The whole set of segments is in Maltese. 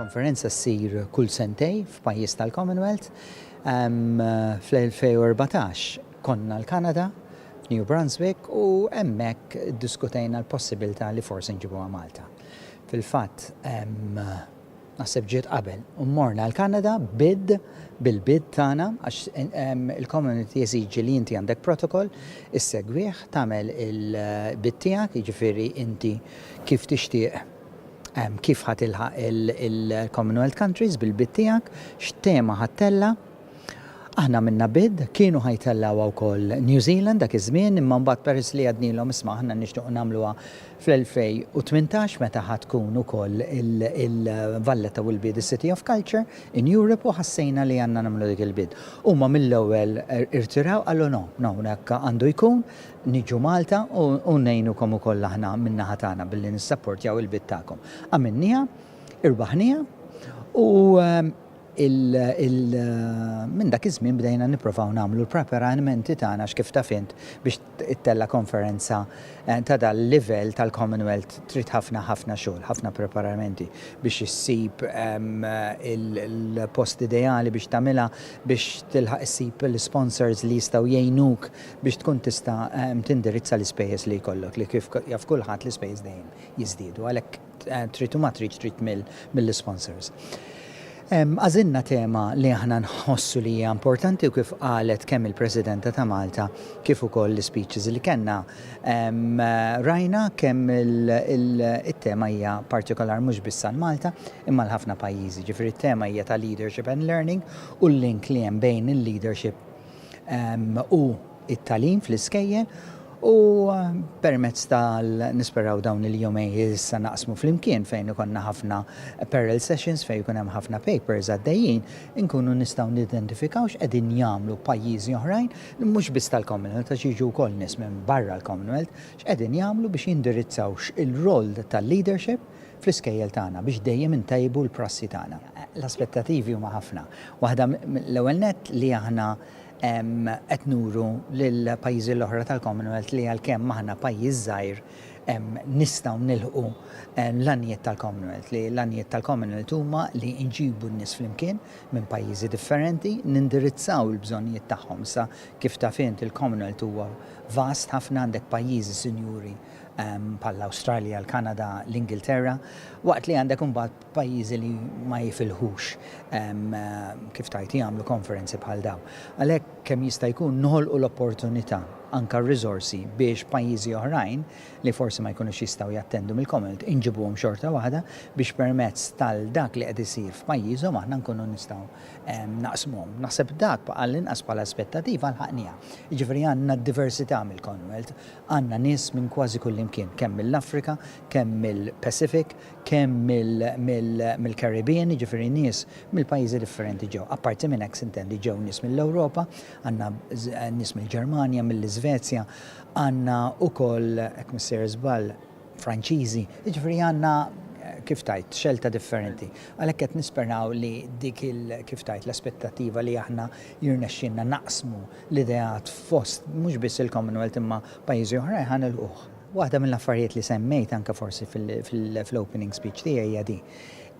konferenza ssir kull sentej f'pajjiż tal-Commonwealth. Fl-2014 konna l-Kanada, New Brunswick, u hemmhekk diskutejna l-possibilità li forsi nġibuha Malta. Fil-fatt naħseb ġiet qabel u mmorna l-Kanada bil-bid tagħna għax il-community jeżiġi li inti għandek protokoll issegwih tagħmel il-bid tiegħek, jiġifieri inti kif tixtieq kif ħatilħaq il-Commonwealth countries bil-bid tiegħek, x'tema ħattella. Aħna minna bid, kienu ħajtellaw wkoll New Zealand dak iż-żmien, imma mbagħad peress li għadnilhom isma' aħna nixtiequ nagħmluha fl-2018 meta ħatkun ukoll il-Valletta will be the City of Culture in Europe u ħassejna li għandna nagħmlu dik il-bid. Huma mill-ewwel irtiraw qalu no, hekk għandu jkun niġu Malta u ngħinukom ukoll aħna min-naħa tagħna billi nissapportjaw il-bid tagħkom. Għamilniha, irbaħniha u minn dak iż-żmien bdejna nippruvaw nagħmlu l-preparamenti tagħna x'kif ta' fint biex ittella konferenza ta' dal-livell tal-Commonwealth trid ħafna xogħol, ħafna preparamenti biex issib il-post ideali biex tagħmilha biex tilħaq issib l-sponsors li jistgħu jgħinuk biex tkun tista' tindirizza l-ispejjeż li jkollok li kif jaf kulħadd l-ispejjeż dejjem jiżdiedu għalhekk trid u ma tridx trid mill-sponsors. Għażilna tema li aħna nħossu li hija importanti u kif qalet kemm il-Presidenta ta' Malta kif ukoll l-speeches li kellna rajna kemm it-tema hija partikolar mhux biss għal Malta imma l-ħafna pajjiżi. Ġifieri it-tema hija ta' leadership and learning u l-link li hemm bejn il-leadership u it-tagħlim fl-iskejjel u permezz nisperaw dawn il-jumej issa naqsmu fl-imkien fejn ikonna ħafna parallel sessions fejn ikun hemm ħafna papers għaddejjin inkunu nistgħu nidentifikaw x'qegħdin jagħmlu pajjiżi oħrajn mhux biss tal-Commonwealth għax jiġu wkoll nies minn barra l-Commonwealth x'qegħdin jagħmlu biex jindirizzaw il-rol tal-leadership fl-iskejjel tagħna biex dejjem intejbu l-prassi tagħna. L-aspettativi huma ħafna. Waħda l-ewwel nett li aħna qed nuru lil pajjiżi l-oħra tal-Commonwealth li għalkemm aħna pajjiż żgħir nistgħu nilħqu l-għanijiet tal-Commonwealth li l-għanijiet tal-Commonwealth huma li nġibu n-nies flimkien minn pajjiżi differenti, nindirizzaw il-bżonnijiet tagħhom sa kif ta' fint il-Commonwealth huwa vast ħafna għandek pajjiżi sinjuri bħall-Awstralja, l-Kanada, l-Ingilterra, waqt li għandek imbagħad pajjiżi li ma jifilħux kif tajt jagħmlu konferenzi bħal dawn. Għalhekk kemm jista' jkun noħolqu l-opportunità anke r-riżorsi biex pajjiżi oħrajn li forsi ma jkunux jistgħu jattendu mill-Commonwealth inġibuhom xorta waħda biex permezz tal-dak li qed isir f'pajjiżhom aħna nkunu nistgħu naqsmuhom. Naħseb dak għall-inqas bħala aspettattiva l-ħaqnija. Jiġifieri għandna d-diversità mill-Commonwealth, għandna nies minn kważi kull imkien, kemm mill-Afrika, kemm mill-Pacific, kemm mill-Caribbean, jiġifieri nies mill-pajjiżi differenti ġew. Apparti minn hekk sintendi ġew nies mill-Ewropa, għandna nies mill-Ġermanja, mill-Iżvezja, għandna wkoll hekk missier żball Franċiżi, jiġifieri għandna kif tajt xelta differenti. Għalhekk qed nisperaw li dik kif tajt l-aspettattiva li aħna jirnexxinna naqsmu l-ideat fost mhux biss il-Commonwealth imma pajjiżi oħrajn ħanilquh. Waħda mill-affarijiet li semmejt anke forsi fil-opening speech tiegħi hija di.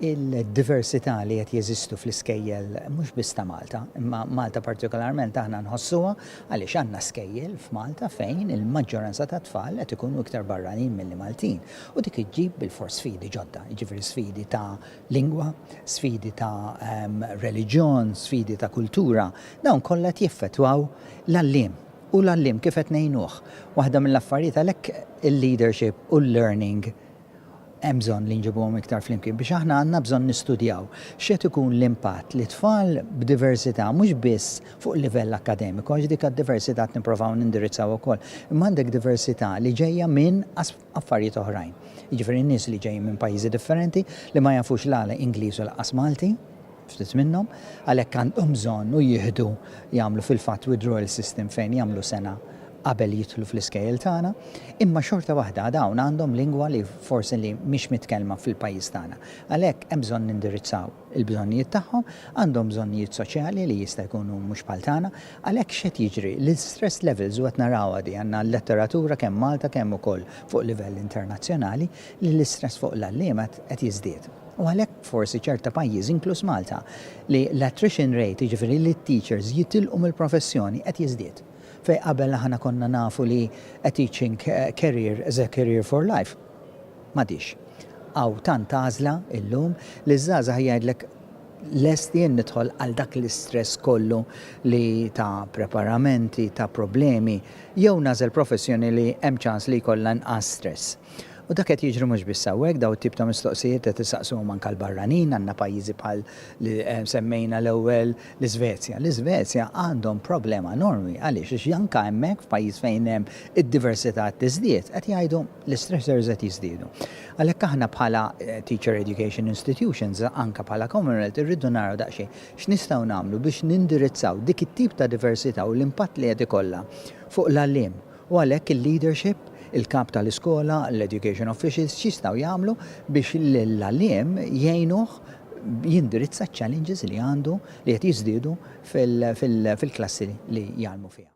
Il-diversità li qed jeżistu fl-iskejjel mhux biss ta' Malta, imma Malta partikolarment aħna nħossuha għaliex għandna skejjel f'Malta fejn il-maġġoranza ta' tfal qed ikunu iktar barranin milli Maltin. U dik iġġib bil-fors sfidi ġodda, jiġifieri sfidi ta' lingwa, sfidi ta' reliġjon, sfidi ta' kultura, dawn kollha jiffettwaw l-għalliem. U l-għallim kif qed ngħinuh. Waħda mill-affarijiet għalhekk il-leadership u l-learning hemm bżonn li nġibuhom iktar flimkien biex aħna għandna bżonn nistudjaw x'qed ikun l-impatt li tfal b'diversità mhux biss fuq livell akademiku għax dik id-diversità nipprovaw nindirizzaw ukoll. Imma għandek diversità li ġejja minn affarijiet oħrajn. Jiġifieri n-nies li ġejjin minn pajjiżi differenti li ma jafux l-għala Ingliż u l-qas Malti, ftit minnhom, għalhekk għandhom bżonn u jieħdu jagħmlu fil-fatt withdrawal system fejn jagħmlu sena qabel jidħlu fl-iskejjel tagħna, imma xorta waħda dawn għandhom lingwa li forsi li mhix mitkellma fil-pajjiż tagħna. Għalhekk hemm bżonn nindirizzaw il-bżonnijiet tagħhom, għandhom bżonnijiet soċjali li jista' jkunu mhux bħal tagħna, għalhekk x'qed jiġri l-stress levels u qed narawha di għandna l-letteratura kemm Malta kemm ukoll fuq livell internazzjonali li l-istress fuq l-għalliema qed jiżdied. U għalhekk forsi ċerta pajjiż inkluż Malta li l-attrition rate, jiġifieri li t-teachers jitilqu mill-professjoni qed jiżdied. Fej qabel aħna konna nafu li a teaching career is a career for life. M'għadix. Aw tant għażla illum li żgħażagħ jgħidlek lest jien nidħol għal dak l-istress kollu li ta' preparamenti, ta' problemi, jew nażel professjoni li hemm ċans li jkollha inqas stress. U dak qed jiġri mhux biss hawnhekk daw it-tip ta' mistoqsijiet qed isaqsuhom anke l-barranin, għandna pajjiżi bħal li semmejna l-ewwel l-Iżvezja. L-Iżvezja għandhom problema enormi għaliex anke hemmhekk f'pajjiż fejn hemm id-diversità tiżdied qed jgħidu l-istressors qed jiżdiedu. Għalhekk aħna bħala teacher education institutions anke bħala Commonwealth irridu naraw daqsxejn x'nistgħu nagħmlu biex nindirizzaw dik it-tip ta' diversità u l-impatt li qed ikollha fuq l-għalliem. U għalhekk il-leadership il-kap tal-iskola, l-education officials, xistaw jagħmlu biex l-għaliem jgħinuh jindirizza challenges li għandu li qed jiżdiedu fil-klassi li jgħalmu fiha.